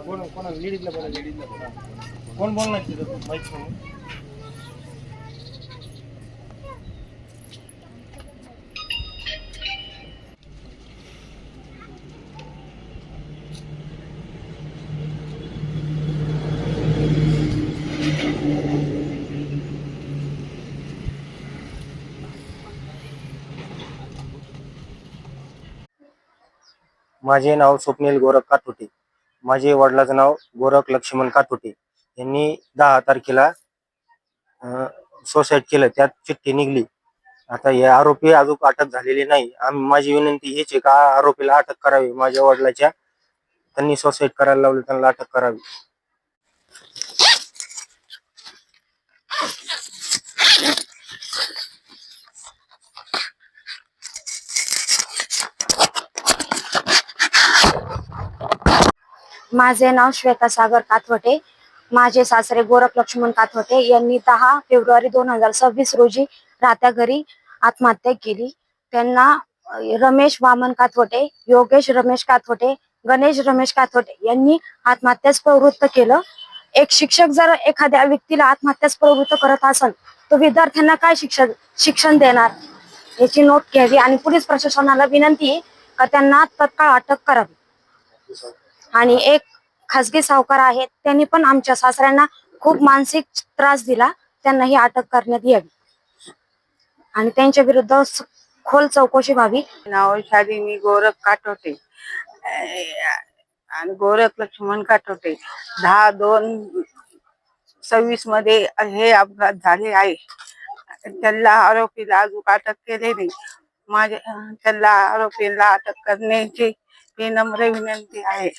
कोण लेडीजला बोला, लेडीजला बोला. कोण बोलणार तिथं माहित म्हणून? माझे नाव स्वप्नील गोरख काठोटे. माझे वडिलांचं नाव गोरख लक्ष्मण काठोटे. यांनी 10 तारखेला सुसाईड केलं, त्यात चिठ्ठी निघली. आता हे आरोपी अजून अटक झालेले नाही. माझी विनंती हीच आहे का आरोपीला अटक करावी. माझ्या वडिलांच्या त्यांनी सुसाईड करायला लावले, त्यांना अटक करावी. माझे नाव श्वेता सागर काथवटे. माझे सासरे गोरख लक्ष्मण काथवटे यांनी 10 फेब्रुवारी 2026 रोजी राहत्या घरी आत्महत्या केली. त्यांना रमेश वामन काथवटे, योगेश रमेश काथवटे, गणेश रमेश काथवटे यांनी आत्महत्यास प्रवृत्त केलं. एक शिक्षक जर एखाद्या व्यक्तीला आत्महत्यास प्रवृत्त करत असेल तो विद्यार्थ्यांना काय शिक्षण देणार याची नोट घ्यावी आणि पोलीस प्रशासनाला विनंती आहे का त्यांना तत्काळ अटक करावी. आणि एक खासगी सावकार आहेत, त्यांनी पण आमच्या सासऱ्यांना खूप मानसिक त्रास दिला. त्यांनाही अटक करण्यात यावी आणि त्यांच्या विरुद्ध खोल चौकशी व्हावी. नाव शालिनी गोरख काठोटे आणि गोरख लक्ष्मण काठोटे. 10/2/26 मध्ये हे अपघात झाले आहे. त्याला आरोपीला अजून अटक केली नाही. त्याला आरोपीला अटक करण्याची विनम्र विनंती आहे.